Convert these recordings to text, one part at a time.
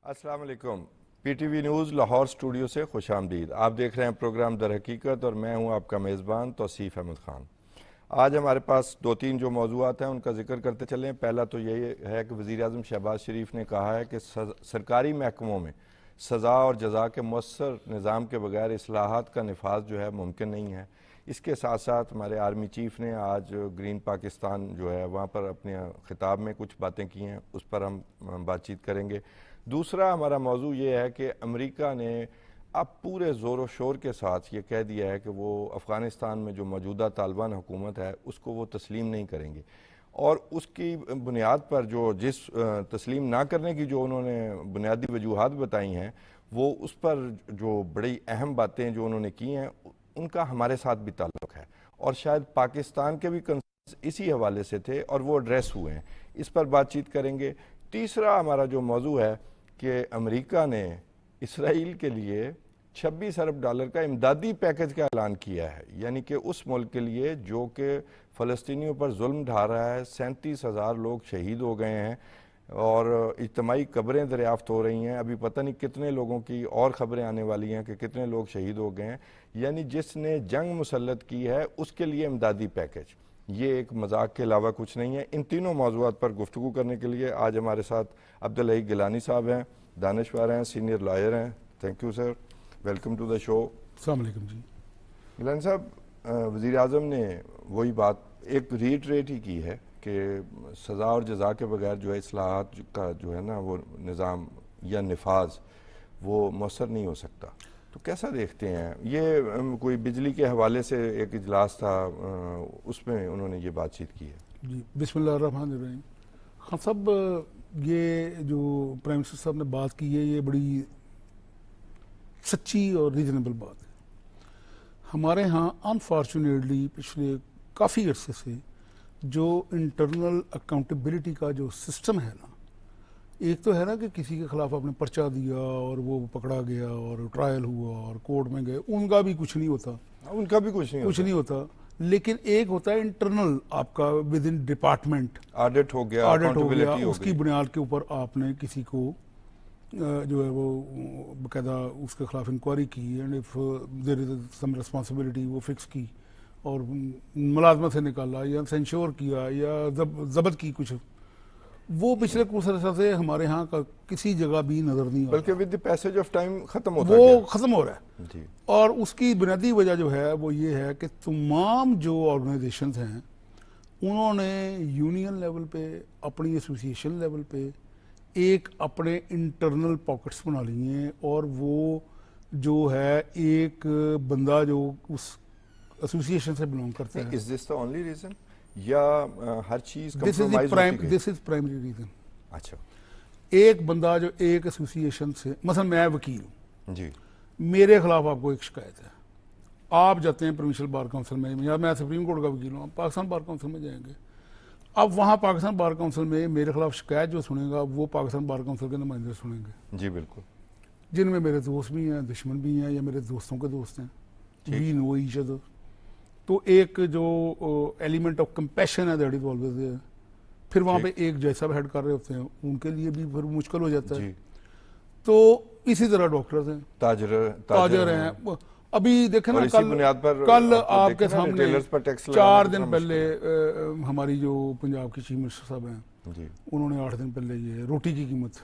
السلام علیکم، P T V news Lahore studio سے خوش آمدید۔ آپ دیکھ رہے ہیں پروگرام در حقیقت اور میں ہوں آپ کا میزبان توصیف احمد خان۔ آج ہمارے پاس دو تین جو موضوعات ہیں ان کا ذکر کرتے چلیں۔ پہلا تو یہ ہے کہ وزیر اعظم شہباز شریف نے کہا ہے کہ سرکاری محکموں میں سزا اور جزا کے مؤثر نظام کے بغیر اصلاحات کا نفاذ جو ہے ممکن نہیں ہے۔ اس کے ساتھ ساتھ ہمارے آرمی چیف نے آج گرین پاکستان جو ہے وہاں پر اپنے خطاب میں کچھ باتیں کی ہیں، اس پر ہم بات چیت کریں گے۔ دوسرا ہمارا موضوع یہ ہے کہ امریکہ نے اب پورے زور و شور کے ساتھ یہ کہہ دیا ہے کہ وہ افغانستان میں جو موجودہ طالبان حکومت ہے اس کو وہ تسلیم نہیں کریں گے، اور اس کی بنیاد پر جس تسلیم نہ کرنے کی جو انہوں نے بنیادی وجوہات بتائی ہیں، وہ اس پر جو بڑی اہم باتیں جو انہوں نے کی ہیں ان کا ہمارے ساتھ بھی تعلق ہے، اور شاید پاکستان کے بھی کنسرنز اسی حوالے سے تھے اور وہ ایڈریس ہوئے ہیں، اس پر بات چیت کریں گے۔ تیسرا ہمارا جو موضوع ہے کہ امریکہ نے اسرائیل کے لیے $26 ارب کا امدادی پیکج کا اعلان کیا ہے، یعنی کہ اس ملک کے لیے جو کہ فلسطینیوں پر ظلم ڈھا رہا ہے۔ 37,000 لوگ شہید ہو گئے ہیں اور اجتماعی قبریں دریافت ہو رہی ہیں، ابھی پتہ نہیں کتنے لوگوں کی اور خبریں آنے والی ہیں کہ کتنے لوگ شہید ہو گئے ہیں، یعنی جس نے جنگ مسلط کی ہے اس کے لیے امدادی پیکج، یہ ایک مذاق کے علاوہ کچھ نہیں ہے۔ ان تینوں موضوعات پر گفتگو کرنے کے لیے آج ہمارے ساتھ عبدالحی گیلانی صاحب ہیں، دانشور ہیں، سینئر لائر ہیں۔ Thank you sir, welcome to the show. السلام علیکم جی۔ گیلانی صاحب، وزیر اعظم نے وہی بات ایک ریٹریٹ ہی کی ہے کہ سزا اور جزا کے بغیر جو ہے اصلاحات کا جو ہے نا وہ نظام یا نفاذ وہ مؤثر نہیں ہو سکتا، تو کیسا دیکھتے ہیں؟ یہ کوئی بجلی کے حوالے سے ایک اجلاس تھا، اس میں انہوں نے یہ بات چیت کی ہے۔ جی بسم اللہ الرحمن الرحیم۔ خان صاحب، یہ جو پرائم منسٹر صاحب نے بات کی ہے یہ بڑی سچی اور ریزنیبل بات ہے۔ ہمارے ہاں انفارچونیٹلی پچھلے کافی عرصے سے جو انٹرنل اکاؤنٹیبلٹی کا جو سسٹم ہے نا، ایک تو ہے نا کہ کسی کے خلاف آپ نے پرچہ دیا اور وہ پکڑا گیا اور ٹرائل ہوا اور کورٹ میں گئے، ان کا بھی کچھ نہیں ہوتا، ان کا بھی کچھ نہیں ہوتا، لیکن ایک ہوتا ہے انٹرنل آپ کا ود ان ڈپارٹمنٹ آڈٹ ہو گیا، اس کی بنیاد کے اوپر آپ نے کسی کو جو ہے وہ باقاعدہ اس کے خلاف انکوائری کی، and if there is some responsibility وہ فکس کی اور ملازمت سے نکالا یا سینشور کیا یا ضبط کی کچھ، وہ پچھلے کچھ عرصہ سے ہمارے ہاں کا کسی جگہ بھی نظر نہیں آ رہا، بلکہ with the passage of time ختم ہوتا وہ گیا، ختم ہو رہا ہے جی۔ اور اس کی بنیادی وجہ جو ہے وہ یہ ہے کہ تمام جو آرگنائزیشنز ہیں انہوں نے یونین لیول پہ، اپنی ایسوسیشن لیول پہ ایک اپنے انٹرنل پاکٹس بنا لی ہیں، اور وہ جو ہے ایک بندہ جو اس ایسوسیشن سے بلونگ کرتا ہے، Is this the only reason یا ہر چیز دس کمپرومائز ہوتی گئی؟ Is primary reason. اچھا ایک بندہ جو ایک ایسوسیشن سے، مثلا میں وکیل ہوں، جی، میرے خلاف آپ کو ایک شکایت ہے، آپ جاتے ہیں پروونشل بار کونسل میں، یا میں سپریم کورٹ کا وکیل ہوں، آپ پاکستان بار کونسل میں جائیں گے، اب وہاں پاکستان بار کونسل میں میرے خلاف شکایت جو سنے گا وہ پاکستان بار کونسل کے نمائندے سنیں گے، جی بالکل، جن میں میرے دوست بھی ہیں، دشمن بھی ہیں، یا میرے دوستوں کے دوست ہیں، وی نو ایچ ادر، تو ایک جو ایلیمنٹ آف کمپیشن ہے دیٹ از آلویز دیئر۔ پھر وہاں پہ ایک جج صاحب ہیڈ کر رہے ہوتے ہیں، ان کے لیے بھی پھر مشکل ہو جاتا ہے، تو اسی طرح ڈاکٹرز ہیں، تاجر ہیں۔ ابھی دیکھیں نا، کل آپ کے سامنے 4 دن پہلے ہماری جو پنجاب کی چیف منسٹر صاحب ہیں انہوں نے 8 دن پہلے یہ روٹی کی قیمت،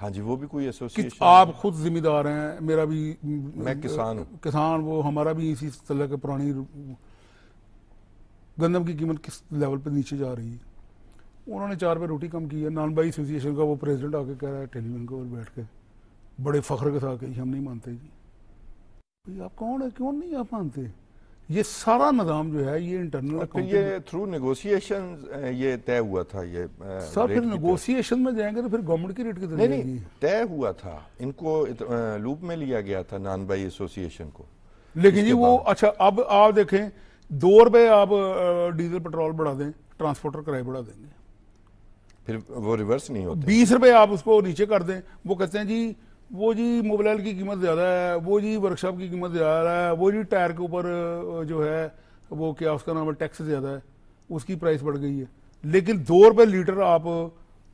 ہاں جی، وہ بھی کوئی ایسوسیشن، آپ خود ذمہ دار ہیں، میرا بھی، میں کسان ہوں، کسان، وہ ہمارا بھی اسی طرح کے پرانی گندم کی قیمت کس لیول پہ نیچے جا رہی ہے، انہوں نے 4 پہ روٹی کم کی ہے۔ نان بائی ایسوسیشن کا وہ پریزیڈنٹ آ کے کہہ رہا ہے ٹیلی ویژن کے اوپر بیٹھ کے بڑے فخر کے ساتھ کہ ہم نہیں مانتے جی، آپ کون ہے، کیوں نہیں آپ مانتے؟ یہ سارا نظام جو ہے یہ انٹرنل، یہ تھرو نیگوسیشن یہ طے ہوا تھا، یہ سر پھر نیگوسیشن میں جائیں گے تو پھر گورنمنٹ کی ریٹ کتنی نہیں نہیں طے ہوا تھا، ان کو لوپ میں لیا گیا تھا نان بائی ایسوسیشن کو، لیکن جی وہ اچھا اب آپ دیکھیں 2 روپے آپ ڈیزل پیٹرول بڑھا دیں، ٹرانسپورٹر کرائے بڑھا دیں گے، پھر وہ ریورس نہیں ہوتا، 20 روپے آپ اس کو نیچے کر دیں، وہ کہتے ہیں جی وہ جی موبائل کی قیمت زیادہ ہے، وہ جی ورک شاپ کی قیمت زیادہ ہے، وہ جی ٹائر کے اوپر جو ہے وہ کیا اس کا نام ہے ٹیکس زیادہ ہے، اس کی پرائس بڑھ گئی ہے، لیکن 2 روپے لیٹر آپ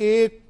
1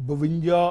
52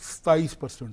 27%,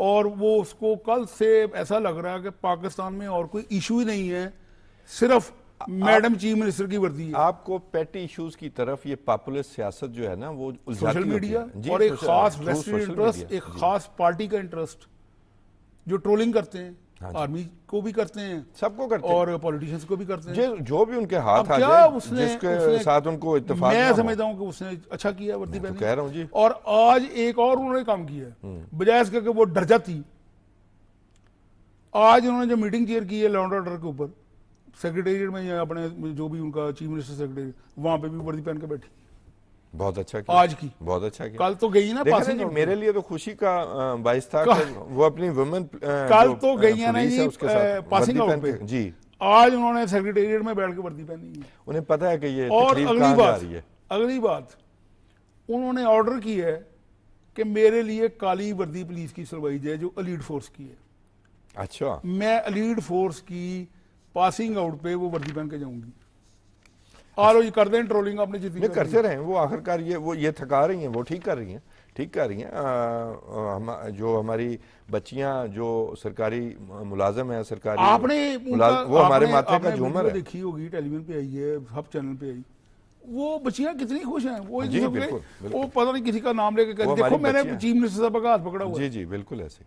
اور وہ اس کو کل سے ایسا لگ رہا ہے کہ پاکستان میں اور کوئی ایشو ہی نہیں ہے, صرف میڈم چیف منسٹر کی وردی ہے. آپ کو پیٹی ایشوز کی طرف یہ پاپولر سیاست جو ہے نا وہ سوشل میڈیا اور ایک خاص ویسٹڈ انٹرسٹ, ایک خاص پارٹی کا انٹرسٹ جو ٹرولنگ کرتے ہیں, آرمی کو بھی کرتے ہیں, سب کو کرتے ہیں, اور پولیٹیشنز کو بھی کرتے ہیں, جو بھی ان کے ہاتھ آ جائے جس کے ساتھ ان کو اتفاق. میں سمجھتا ہوں کہ اس نے اچھا کیا وردی پہنی, کہہ رہا ہوں جی. اور آج ایک اور انہوں نے کام کیا ہے, بجائے اس کے کہ وہ ڈر جاتی, آج انہوں نے جو میٹنگ چیئر کی ہے لا اینڈ آرڈر کے اوپر سیکریٹریٹ میں, یا اپنے جو بھی ان کا چیف منسٹر سیکریٹری, وہاں پہ بھی وردی پہن کے بیٹھی. بہت اچھا کیا آج کی, بہت اچھا کیا. کل تو گئی نا پاسنگ, میرے لیے تو خوشی کا باعث تھا کہ وہ اپنی وومن کل تو گئی ہیں نا جی پاسنگ آؤٹ پہ, جی آج انہوں نے سیکریٹریٹ میں بیٹھ کے وردی پہنی ہے. انہیں پتا ہے کہ یہ اور تقریب کہاں جا رہی ہے. اگلی بات انہوں نے آرڈر کی ہے کہ میرے لیے کالی وردی پولیس کی سلوائی جائے جو ایلیٹ فورس کی ہے. اچھا, میں ایلیٹ فورس کی پاسنگ آؤٹ پہ وہ وردی پہن کے جاؤں گی. اور یہ کر دیں ٹرولنگ اپنے جتنی کرتے رہیں, وہ آخرکار یہ تھکا رہی ہیں, وہ ٹھیک کر رہی ہیں. جو ہماری بچیاں جو سرکاری ملازم ہیں, سرکاری آپ نے وہ ہمارے ماتھے کا جھومر ہے. دیکھی ہوگی ٹیلی ویژن پہ آئی ہے, ہب چینل پہ آئی, وہ بچیاں کتنی خوش ہیں. وہ وہ پتہ نہیں کسی کا نام لے کے دیکھو میں نے چیف منسٹر صاحب کا ہاتھ پکڑا ہوا. جی جی بالکل ایسے.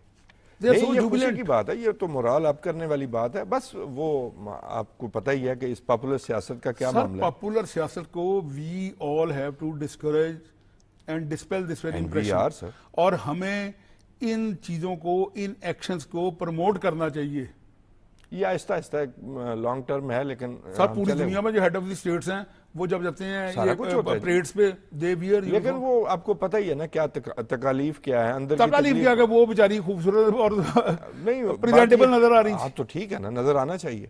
یہ خوشی کی بات ہے, یہ تو مورال اپ کرنے والی بات ہے. بس وہ آپ کو پتہ ہی ہے کہ اس پاپولر سیاست کا کیا معاملہ ہے. پاپولر سیاست کو we all have to discourage and dispel this very impression, اور ہمیں ان چیزوں کو, ان ایکشنز کو پروموٹ کرنا چاہیے. یہ آہستہ آہستہ لانگ ٹرم ہے, لیکن سر پوری دنیا میں جو ہیڈ آف دی اسٹیٹس ہیں وہ جب جاتے ہیں پریڈز پہ دے ویئر, لیکن وہ آپ کو پتہ ہی ہے نا کیا تکالیف کیا ہے اندر, تکالیف کیا کہ وہ بیچاری خوبصورت اور پریزنٹیبل نظر آ رہی ہے. تو ٹھیک ہے نا, نظر آنا چاہیے.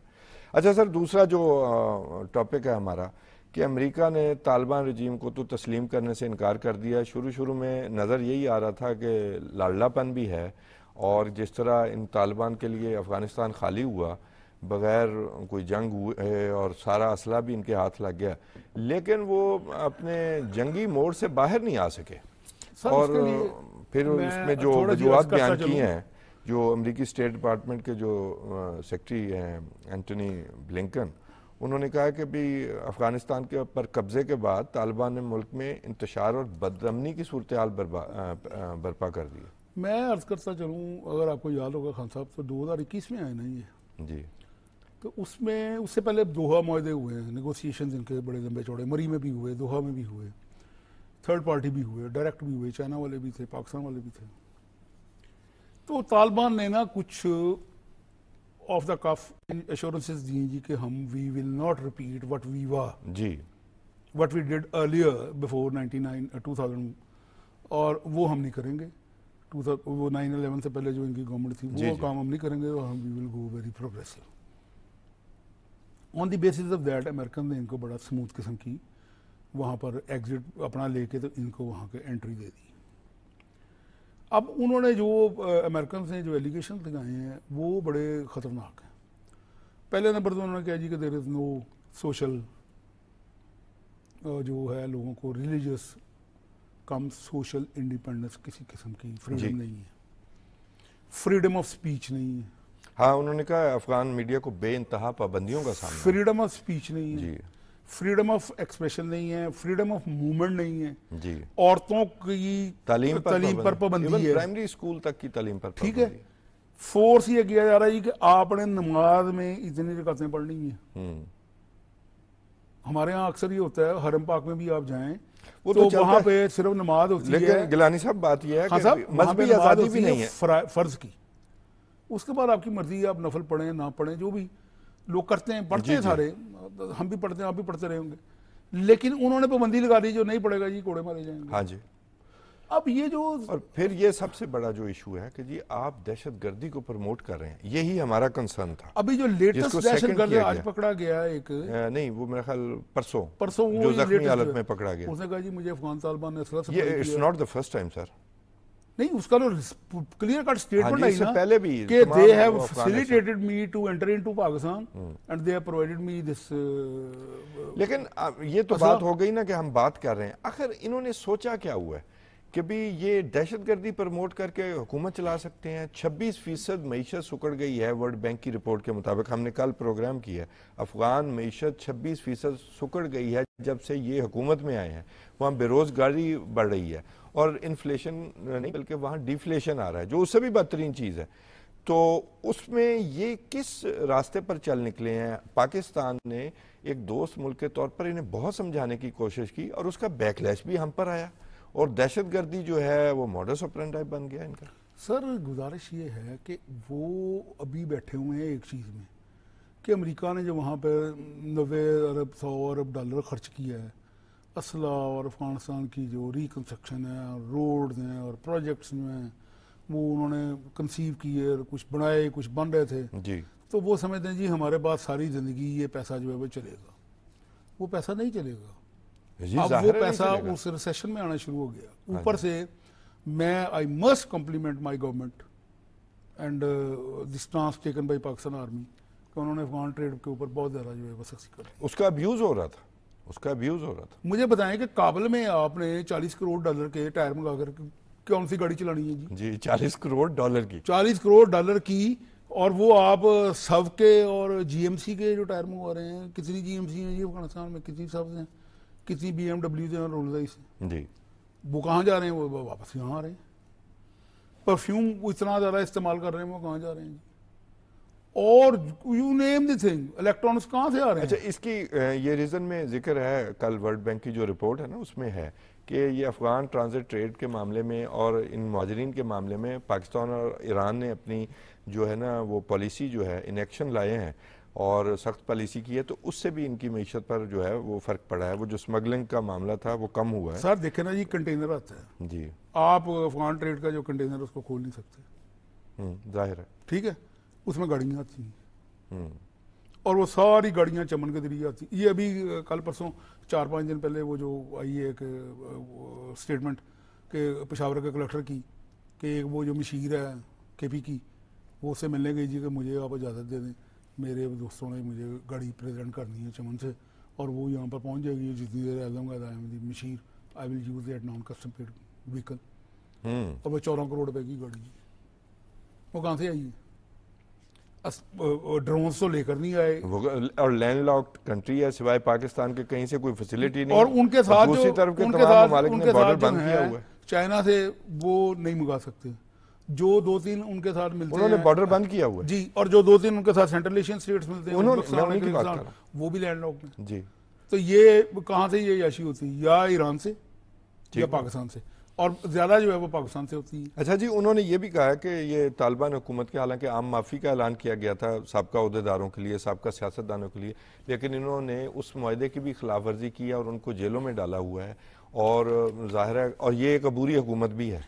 اچھا سر, دوسرا جو ٹاپک ہے ہمارا کہ امریکہ نے طالبان رجیم کو تو تسلیم کرنے سے انکار کر دیا. شروع میں نظر یہی آ رہا تھا کہ لاڑلا پن بھی ہے, اور جس طرح ان طالبان کے لیے افغانستان خالی ہوا بغیر کوئی جنگ ہوئے اور سارا اسلحہ بھی ان کے ہاتھ لگ گیا, لیکن وہ اپنے جنگی موڈ سے باہر نہیں آ سکے. اور پھر اس میں جو وجوہات بیان کی ہیں, جو امریکی اسٹیٹ ڈپارٹمنٹ کے جو سیکرٹری ہیں اینٹونی بلنکن, انہوں نے کہا کہ بھی افغانستان کے پر قبضے کے بعد طالبان نے ملک میں انتشار اور بدامنی کی صورتحال برپا کر دی. میں عرض کرتا چلوں, اگر آپ کو یاد ہوگا خان صاحب, تو 2021 میں آئے نا یہ جی, تو اس سے پہلے دوحہ معاہدے ہوئے ہیں, نیگوسیشنز ان کے بڑے لمبے چوڑے, مری میں بھی ہوئے, دوحہ میں بھی ہوئے, تھرڈ پارٹی بھی ہوئے, ڈائریکٹ بھی ہوئے, چائنا والے بھی تھے, پاکستان والے بھی تھے. تو طالبان نے نا کچھ آف دا کف ایشورنسز دی جی کہ ہم we will not repeat what we وا جی, what we did earlier before 2000, اور وہ ہم نہیں کریں گے. وہ 9/11 سے پہلے جو ان کی گورنمنٹ تھی وہ کام ہم نہیں کریں گے, اور ہم we will go very progressive. On the basis of that American نے ان کو بڑا سموتھ قسم کی وہاں پر ایگزٹ اپنا لے کے تو ان کو وہاں کے انٹری دے دی. اب انہوں نے جو امریکنز نے جو ایلیگیشن لگائے ہیں وہ بڑے خطرناک ہیں. پہلے نمبر تو انہوں نے کہا جی کہ دیر از نو سوشل, جو ہے لوگوں کو ریلیجیس کم سوشل انڈیپینڈنس کسی قسم کی فریڈم نہیں ہے, فریڈم آف سپیچ نہیں ہے. ہاں, انہوں نے کہا افغان میڈیا کو بے انتہا پابندیوں کا سامنا, فریڈم آف سپیچ نہیں ہے جی, فریڈم آف ایکسپریشن نہیں ہے, فریڈم آف موومنٹ نہیں ہے جی, عورتوں کی تعلیم پر پابندی ہے, پرائمری اسکول تک کی تعلیم پر ٹھیک ہے. فورس یہ کیا جا رہا ہے کہ آپ نے نماز میں اتنی رکعتیں پڑھنی ہیں. ہمارے ہاں اکثر یہ ہوتا ہے, حرم پاک میں بھی آپ جائیں تو وہاں پہ صرف نماز ہوتی ہے, لیکن گیلانی صاحب بات یہ ہے کہ مذہبی آزادی بھی نہیں ہے فرض کی. اس کے بعد آپ کی مرضی, آپ نفل پڑھیں نہ پڑھیں, جو بھی لوگ کرتے ہیں, پڑھتے ہیں سارے, ہم بھی پڑھتے ہیں, آپ بھی پڑھتے رہے ہوں گے, لیکن انہوں نے پابندی لگا دی جو نہیں پڑھے گا جی کوڑے مارے جائیں گے. ہاں جی. اب یہ جو اور پھر یہ سب سے بڑا جو ایشو ہے کہ جی آپ دہشت گردی کو پروموٹ کر رہے ہیں, یہی ہمارا کنسرن تھا. ابھی جو لیٹسٹ دہشت گرد آج پکڑا گیا ایک, نہیں وہ میرا خیال پرسوں جو زخمی حالت میں پکڑا گیا, اس نے کہا جی مجھے افغان طالبان نے اسلحہ سپلائی کیا. It's not the first time sir. نہیں, اس کا کلیئر کٹ اسٹیٹمنٹ آئی نا پہلے بھی کہ they have facilitated me to enter into Pakistan and they have provided me this. لیکن یہ تو بات ہو گئی نا کہ ہم بات کر رہے ہیں, آخر انہوں نے سوچا کیا ہوا ہے کہ بھی یہ دہشت گردی پروموٹ کر کے حکومت چلا سکتے ہیں. 26% معیشت سکڑ گئی ہے ورلڈ بینک کی رپورٹ کے مطابق. ہم نے کل پروگرام کیا ہے, افغان معیشت 26% سکڑ گئی ہے جب سے یہ حکومت میں آئے ہیں. وہاں بے روزگاری بڑھ رہی ہے اور انفلیشن نہیں بلکہ وہاں ڈیفلیشن آ رہا ہے, جو اس سے بھی بدترین چیز ہے. تو اس میں یہ کس راستے پر چل نکلے ہیں؟ پاکستان نے ایک دوست ملک کے طور پر انہیں بہت سمجھانے کی کوشش کی اور اس کا بیک لیش بھی ہم پر آیا, اور دہشت گردی جو ہے وہ موڈس آپرینڈی بن گیا ان کا. سر گزارش یہ ہے کہ وہ ابھی بیٹھے ہوئے ہیں ایک چیز میں کہ امریکہ نے جو وہاں پہ 90 ارب 100 ارب ڈالر خرچ کیا ہے اسلحہ اور افغانستان کی جو ریکنسٹرکشن ہے اور روڈز ہیں اور پروجیکٹس جو ہیں وہ انہوں نے کنسیو کیے اور کچھ بنائے, کچھ بن رہے تھے جی. تو وہ سمجھتے ہیں جی ہمارے پاس ساری زندگی یہ پیسہ جو ہے وہ چلے گا. وہ پیسہ نہیں چلے گا. اب وہ پیسہ اس ریسیشن میں آنا شروع ہو گیا. اوپر سے میں I must complement my government and the stance taken by Pakistan army کہ انہوں نے افغان ٹریڈ کے اوپر بہت زیادہ جو ہے وہ سختی کر دی. اس کا ابیوز ہو رہا تھا. مجھے بتائیں کہ کابل میں آپ نے 40 کروڑ ڈالر کے ٹائر منگا کر کون سی گاڑی چلانی ہے جی 40 کروڑ ڈالر کی 40 کروڑ ڈالر کی, اور وہ آپ سب کے اور جی ایم سی کے جو ٹائر منگوا رہے ہیں. کتنی جی ایم سی ہیں جی افغانستان میں, کتنی سب ہیں, کتنی بی ایم ڈبلیو ہیں, رولز رائس ہیں جی. وہ کہاں جا رہے ہیں؟ وہ واپس یہاں آ رہے ہیں. پرفیوم اتنا زیادہ استعمال کر رہے ہیں, وہ کہاں جا رہے ہیں جی؟ اور you name the thing, electronics کہاں سے آ رہے ہیں؟ اچھا, اس کی یہ ریزن میں ذکر ہے کل ورلڈ بینک کی جو رپورٹ ہے نا اس میں ہے کہ یہ افغان ٹرانزٹ ٹریڈ کے معاملے میں اور ان مہاجرین کے معاملے میں پاکستان اور ایران نے اپنی جو ہے نا وہ پالیسی جو ہے ان ایکشن لائے ہیں اور سخت پالیسی کی ہے, تو اس سے بھی ان کی معیشت پر جو ہے وہ فرق پڑا ہے. وہ جو سمگلنگ کا معاملہ تھا وہ کم ہوا ہے. سر دیکھیں نا جی, کنٹینر آتا ہے جی, آپ افغان ٹریڈ کا جو کنٹینر اس کو کھول نہیں سکتے, ظاہر ہے, ٹھیک ہے, اس میں گاڑیاں آتی ہیں اور وہ ساری گاڑیاں چمن کے ذریعے آتی. یہ ابھی کل پرسوں 4-5 دن پہلے وہ جو آئی ہے ایک اسٹیٹمنٹ کہ پشاور کے کلکٹر کی کہ ایک وہ جو مشیر ہے کے پی کی, وہ اس سے ملنے گئی جی کہ مجھے آپ اجازت دے دیں, میرے دوستوں نے مجھے گاڑی پریزنٹ کرنی ہے چمن سے اور وہ یہاں پر پہنچ جائے گی جتنی دیر اعظم کا مشیر I will use at non custom paid vehicle, اور وہ 14 کروڑ روپے کی گاڑی, وہ کہاں سے آئی ہے؟ ڈرونز تو لے کر نہیں آئے, اور لینڈ لاکڈ کنٹری ہے, سوائے پاکستان کے کہیں سے کوئی فیسلٹی نہیں, اور ان کے ساتھ دوسری طرف کے تمام ممالک نے بارڈر بند کیا ہوا ہے. چائنا سے وہ نہیں منگا سکتے, جو 2-3 ان کے ساتھ ملتے ہیں انہوں نے بارڈر بند کیا ہوا ہے جی, اور جو 2-3 ان کے ساتھ سینٹرل ایشین اسٹیٹس ملتے ہیں وہ بھی لینڈ لاکڈ ہیں جی. تو یہ کہاں سے یہ عیاشی ہوتی ہے؟ یا ایران سے یا پاکستان سے, اور زیادہ جو ہے وہ پاکستان سے ہوتی ہے. اچھا جی, انہوں نے یہ بھی کہا کہ یہ طالبان حکومت کے حالانکہ عام معافی کا اعلان کیا گیا تھا سابقہ عہدیداروں کے لیے, سابقہ سیاستدانوں کے لیے, لیکن انہوں نے اس معاہدے کی بھی خلاف ورزی کی ہے اور ان کو جیلوں میں ڈالا ہوا ہے, اور ظاہر ہے, اور یہ ایک عبوری حکومت بھی ہے,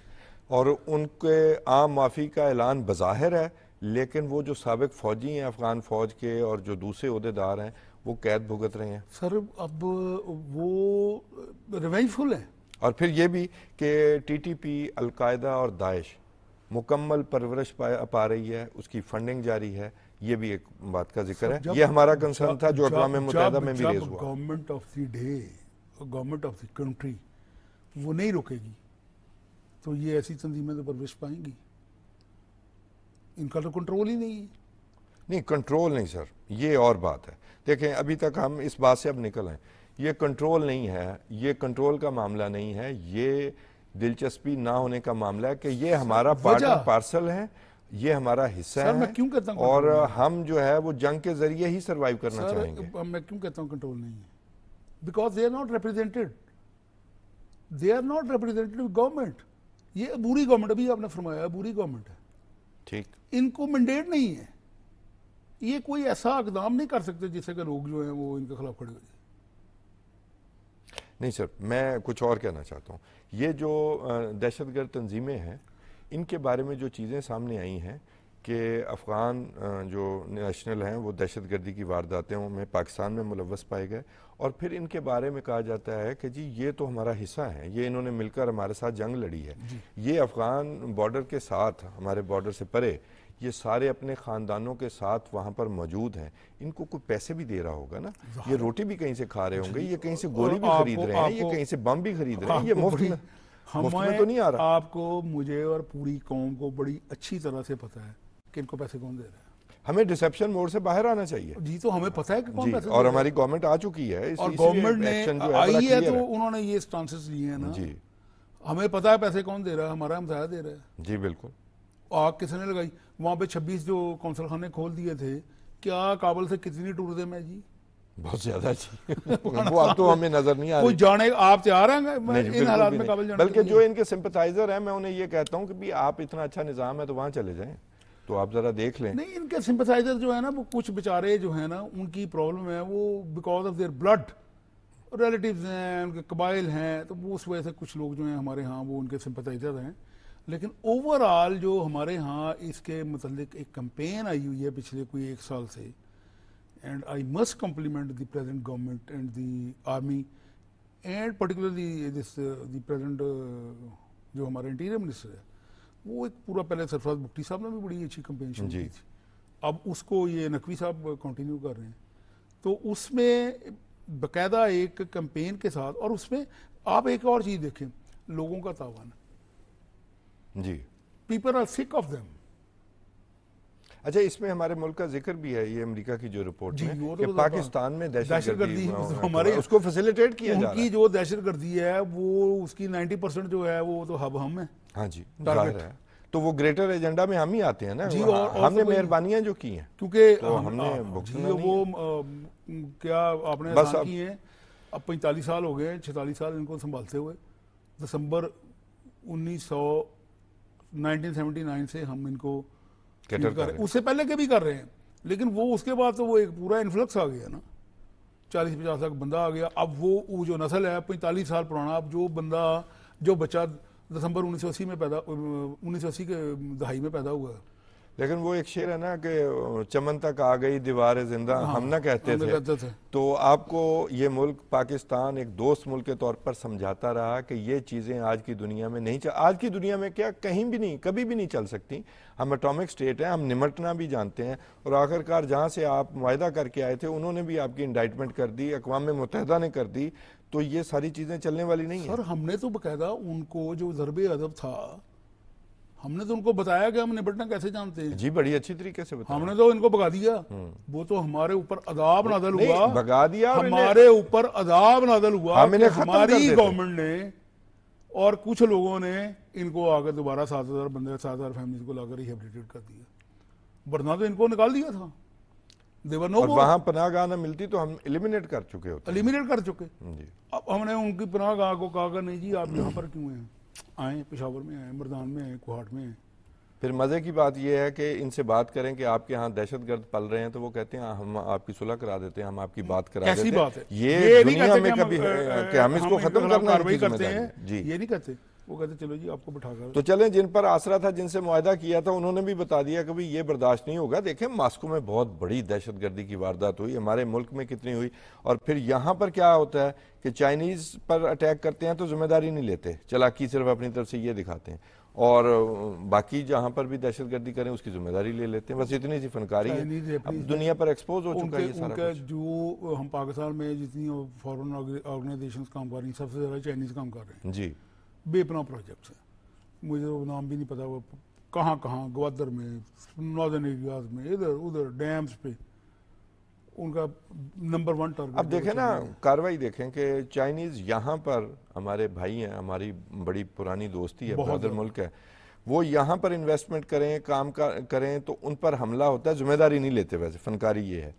اور ان کے عام معافی کا اعلان بظاہر ہے, لیکن وہ جو سابق فوجی ہیں افغان فوج کے اور جو دوسرے عہدیدار ہیں وہ قید بھگت رہے ہیں. سر اب وہ ریونج فل ہے. اور پھر یہ بھی کہ ٹی ٹی پی, القاعدہ اور داعش مکمل پرورش پا رہی ہے, اس کی فنڈنگ جاری ہے, یہ بھی ایک بات کا ذکر ہے. یہ ہمارا کنسرن تھا جو اقوام متحدہ میں بھی ریز ہوا. Government of the day, government of the country وہ نہیں روکے گی تو یہ ایسی تنظیمیں تو پرورش پائیں گی, ان کا تو کنٹرول ہی نہیں ہے. نہیں کنٹرول نہیں سر, یہ اور بات ہے. دیکھیں ابھی تک ہم اس بات سے اب نکل آئے, یہ کنٹرول نہیں ہے, یہ کنٹرول کا معاملہ نہیں ہے, یہ دلچسپی نہ ہونے کا معاملہ ہے کہ یہ ہمارا پارٹ اینڈ پارسل ہے, یہ ہمارا حصہ ہے, میں کیوں کہتا ہوں اور ہم جو ہے وہ جنگ کے ذریعے ہی سروائیو کرنا چاہیں گے. میں کیوں کہتا ہوں کنٹرول نہیں ہے؟ Because they are not represented, they are not represented government. یہ عبوری گورنمنٹ, ابھی آپ نے فرمایا عبوری گورنمنٹ ہے, ٹھیک, ان کو مینڈیٹ نہیں ہے, یہ کوئی ایسا اقدام نہیں کر سکتے جس سے کہ لوگ جو ہیں وہ ان کے خلاف کھڑے ہو جائیں. نہیں سر, میں کچھ اور کہنا چاہتا ہوں. یہ جو دہشت گرد تنظیمیں ہیں ان کے بارے میں جو چیزیں سامنے آئی ہیں کہ افغان جو نیشنل ہیں وہ دہشت گردی کی وارداتیں میں پاکستان میں ملوث پائے گئے, اور پھر ان کے بارے میں کہا جاتا ہے کہ جی یہ تو ہمارا حصہ ہے, یہ انہوں نے مل کر ہمارے ساتھ جنگ لڑی ہے, یہ افغان بارڈر کے ساتھ, ہمارے بارڈر سے پرے, یہ سارے اپنے خاندانوں کے ساتھ وہاں پر موجود ہیں, ان کو کوئی پیسے بھی دے رہا ہوگا نا, یہ روٹی بھی کہیں سے کھا رہے ہوں گے, یہ کہیں سے گولی بھی خرید رہے ہیں, یہ کہیں سے بم بھی خرید رہے ہیں, یہ مفت میں. مفت میں تو نہیں آ رہا. آپ کو, مجھے اور پوری قوم کو بڑی اچھی طرح سے پتا ہے کہ ان کو پیسے کون دے رہا ہے. ہمیں ڈسیپشن موڈ سے باہر آنا چاہیے جی, تو ہمیں پتا ہے کہ کون پیسے, اور ہماری گورنمنٹ آ چکی ہے, اور گورنمنٹ نے آئی ہے تو انہوں نے یہ سٹانسز لیے ہیں نا. جی ہمیں پتا ہے پیسے کون دے رہا ہے, ہمارا ہمسایہ دے رہا ہے. جی بالکل. آگ کس نے لگائی وہاں پہ 26 جو کونسل خانے کھول دیے تھے, کیا کابل سے کتنی ٹورزم ہے جی؟ بہت زیادہ جی. وہ اب تو ہمیں نظر نہیں آ کوئی رہی. جانے, آپ تیار ہیں ان حالات میں کابل جانے؟ بلکہ جو ان کے سمپتائزر ہیں, میں انہیں یہ کہتا ہوں کہ بھی آپ اتنا اچھا نظام ہے تو وہاں چلے جائیں, تو آپ ذرا دیکھ لیں. نہیں, ان کے سمپتائزر جو ہے نا, وہ کچھ بیچارے جو ہیں نا, ان کی پرابلم ہے وہ because of their blood relatives ہیں, ان کے قبائل ہیں, تو وہ اس وجہ سے کچھ لوگ جو ہیں ہمارے ہاں وہ ان کے سمپتائزر ہیں. لیکن اوور آل جو ہمارے ہاں اس کے متعلق ایک کمپین آئی ہوئی ہے پچھلے کوئی 1 سال سے, and I must complement the present government and the army and particularly the present جو ہمارے انٹیریئر منسٹر ہے, وہ ایک پورا, پہلے سرفراز بگٹی صاحب نے بھی بڑی اچھی کمپین شروع کی تھی, اب اس کو یہ نقوی صاحب کنٹینیو کر رہے ہیں. تو اس میں باقاعدہ ایک کمپین کے ساتھ, اور اس میں آپ ایک اور چیز دیکھیں, لوگوں کا تعاون جی, پیپل آر سک آف دیم. اچھا, اس میں ہمارے ملک کا ذکر بھی ہے, یہ امریکہ کی جو رپورٹ ہے کہ پاکستان میں دہشت گردی ہمارے اس کو فیسیلیٹیٹ کیا جا رہا ہے. ان کی جو دہشت گردی ہے وہ اس کی 90% جو ہے وہ تو ہب ہم ہیں. ہاں جی, ظاہر ہے. تو وہ گریٹر ایجنڈا میں ہم ہی آتے ہیں نا, ہم نے مہربانیاں جو کی ہیں, کیونکہ ہم نے وہ کیا آپ نے احسان کی ہیں. اب 45 سال ہو گئے, 46 سال ان کو سنبھالتے ہوئے. دسمبر 1979 سے ہم ان کو کر رہے ہیں, اس سے پہلے کے بھی کر رہے ہیں, لیکن وہ اس کے بعد تو وہ ایک پورا انفلکس آ گیا نا, 40-50 لاکھ بندہ آ گیا. اب وہ جو نسل ہے 45 سال پرانا, اب جو بندہ, جو بچہ دسمبر 1980 میں پیدا, 1980 کے دہائی میں پیدا ہوا ہے. لیکن وہ ایک شعر ہے نا کہ چمن تک آ گئی دیوار زندہ, ہم نہ کہتے تھے. تو آپ کو یہ ملک پاکستان ایک دوست ملک کے طور پر سمجھاتا رہا کہ یہ چیزیں آج کی دنیا میں نہیں آج کی دنیا میں کیا کہیں بھی نہیں, کبھی بھی نہیں چل سکتی. ہم اٹامک سٹیٹ ہیں, ہم نمٹنا بھی جانتے ہیں, اور آخرکار جہاں سے آپ معاہدہ کر کے آئے تھے انہوں نے بھی آپ کی انڈائٹمنٹ کر دی, اقوام متحدہ نے کر دی. تو یہ ساری چیزیں چلنے والی نہیں ہیں. سر, ہم نے تو باقاعدہ ان کو جو ضرب ادب تھا, ہم نے تو ان کو بتایا کہ ہم نبٹنا کیسے جانتے ہیں. جی, بڑی اچھی طریقے سے بتایا. ہم نے تو ان کو بگا دیا, وہ تو ہمارے اوپر عذاب نازل ہوا, بگا دیا, ہمارے اوپر عذاب نازل ہوا, ہماری گورنمنٹ نے اور کچھ لوگوں نے ان کو آ کر دوبارہ 7,000 بندے, 7,000 فیملیز کو لا کر ریہیبلیٹیٹ کر دیا, ورنہ تو ان کو نکال دیا تھا. اور وہاں پناہ گاہ نہ ملتی تو ہم ایلیمنیٹ کر چکے ہوتے, ایلیمنیٹ کر چکے. اب ہم نے ان کی پناہ گاہ کو کہا کہ نہیں جی آپ یہاں پر کیوں ہیں, آئیں پشاور میں آئیں, مردان میں آئیں, کوہاٹ میں آئیں. پھر مزے کی بات یہ ہے کہ ان سے بات کریں کہ آپ کے ہاں دہشت گرد پل رہے ہیں تو وہ کہتے ہیں ہم آپ کی صلح کرا دیتے ہیں, ہم آپ کی بات کرا دیتے ہیں. ایسی بات ہے یہ دنیا میں کبھی کہ ہم اس کو ختم کرنا کی ذمہ داری ہے. جی, یہ نہیں کہتے, وہ کہتے چلو جی آپ کو بٹھا کر. تو چلیں, جن پر آسرا تھا, جن سے معاہدہ کیا تھا, انہوں نے بھی بتا دیا کہ یہ برداشت نہیں ہوگا. دیکھیں ماسکو میں بہت بڑی دہشت گردی کی واردات ہوئی, ہمارے ملک میں کتنی ہوئی, اور پھر یہاں پر کیا ہوتا ہے کہ چائنیز پر اٹیک کرتے ہیں تو ذمہ داری نہیں لیتے, چلاکی صرف اپنی طرف سے یہ دکھاتے ہیں, اور باقی جہاں پر بھی دہشت گردی کریں اس کی ذمہ داری لے لیتے ہیں. بس اتنی سی فنکاری ہے, اب دنیا پر ایکسپوز ہو چکا ہے یہ سارا کچھ. جو ہم پاکستان میں جتنی فارن آرگنائزیشنز کام کر رہی ہیں, سب سے زیادہ چائنیز کام کر رہے ہیں. جی, بے پناہ پروجیکٹس ہیں, مجھے وہ نام بھی نہیں پتا, وہ کہاں کہاں, گوادر میں, ناردرن ایریاز میں, ادھر ادھر ڈیمز پہ ان کا نمبر 1 ٹارگٹ. اب دیکھیں نا کاروائی, دیکھیں کہ چائنیز یہاں پر ہمارے بھائی ہیں, ہماری بڑی پرانی دوستی ہے, برادر ملک ہے, وہ یہاں پر انویسٹمنٹ کریں, کام کریں تو ان پر حملہ ہوتا ہے, ذمہ داری نہیں لیتے. ویسے فنکاری یہ ہے,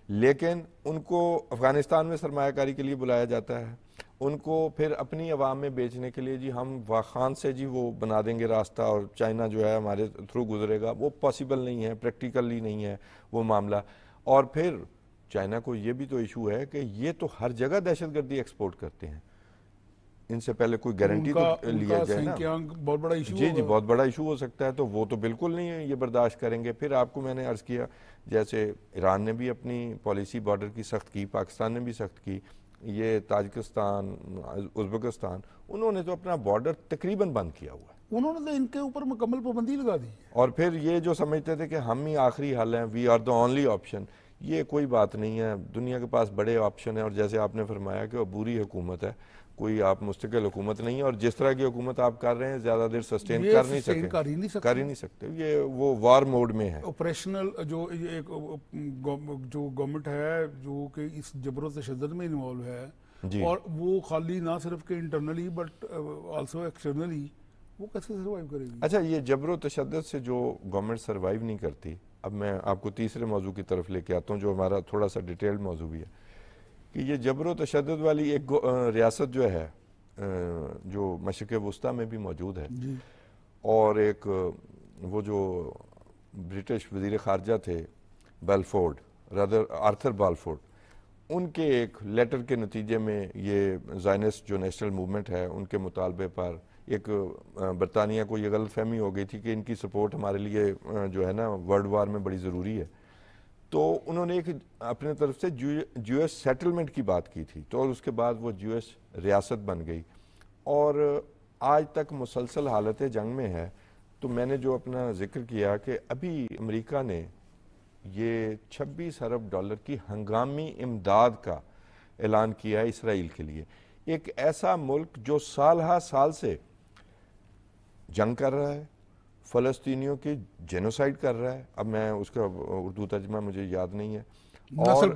لیکن ان کو افغانستان میں سرمایہ کاری کے لیے بلایا جاتا ہے, ان کو پھر اپنی عوام میں بیچنے کے لیے جی ہم واخان سے جی وہ بنا دیں گے راستہ اور چائنا جو ہے ہمارے تھرو گزرے گا. وہ پاسبل نہیں ہے, پریکٹیکلی نہیں ہے وہ معاملہ. اور پھر چائنا کو یہ بھی تو ایشو ہے کہ یہ تو ہر جگہ دہشت گردی ایکسپورٹ کرتے ہیں, ان سے پہلے کوئی گارنٹی تو لیا جائے نا. بہت بڑا ایشو, جی بہت بڑا ایشو ہو سکتا ہے, تو وہ تو بالکل نہیں ہے, یہ برداشت کریں گے. پھر آپ کو میں نے عرض کیا جیسے ایران نے بھی اپنی پالیسی بارڈر کی سخت کی, پاکستان نے بھی سخت کی, یہ تاجکستان, ازبکستان, انہوں نے تو اپنا بارڈر تقریباً بند کیا ہوا ہے. انہوں نے تو ان کے اوپر مکمل پابندی لگا دی. اور پھر یہ جو سمجھتے تھے کہ ہم ہی آخری حل ہیں, we are the only option, یہ کوئی بات نہیں ہے. دنیا کے پاس بڑے آپشن ہیں, اور جیسے آپ نے فرمایا کہ وہ بری حکومت ہے, کوئی آپ مستقل حکومت نہیں ہے، اور جس طرح کی حکومت آپ کر رہے ہیں زیادہ دیر سسٹین یہ کر نہیں sustain سکتے، کر ہی نہیں سکتے، یہ وہ وار موڈ میں ہے۔ آپریشنل جو گورنمنٹ ہے جو کہ اس جبر و تشدد میں انوالو ہے، جی اور وہ خالی نہ صرف کہ انٹرنلی بٹ آلسو ایکسٹرنلی، وہ کیسے سروائیو کرے گی؟ اچھا، یہ جبر و تشدد سے جو گورنمنٹ سروائیو نہیں کرتی، اب میں آپ کو تیسرے موضوع کی طرف لے کے آتا ہوں جو ہمارا تھوڑا سا ڈیٹیلڈ موضوع بھی ہے، کہ یہ جبر و تشدد والی ایک ریاست جو ہے جو مشرق وسطیٰ میں بھی موجود ہے، جی اور ایک وہ جو برٹش وزیر خارجہ تھے بیلفورڈ، آرتھر بالفورڈ، ان کے ایک لیٹر کے نتیجے میں یہ زائنسٹ جو نیشنل موومنٹ ہے ان کے مطالبے پر ایک برطانیہ کو یہ غلط فہمی ہو گئی تھی کہ ان کی سپورٹ ہمارے لیے جو ہے نا ورلڈ وار میں بڑی ضروری ہے، تو انہوں نے ایک اپنے طرف سے جو ایس سیٹلمنٹ کی بات کی تھی، تو اس کے بعد وہ جو ایس ریاست بن گئی اور آج تک مسلسل حالت جنگ میں ہے۔ تو میں نے جو اپنا ذکر کیا کہ ابھی امریکہ نے یہ $26 ارب کی ہنگامی امداد کا اعلان کیا ہے اسرائیل کے لیے، ایک ایسا ملک جو سال ہا سال سے جنگ کر رہا ہے، فلسطینیوں کی جینوسائیڈ کر رہا ہے، اب میں اس کا اردو ترجمہ مجھے یاد نہیں ہے، اور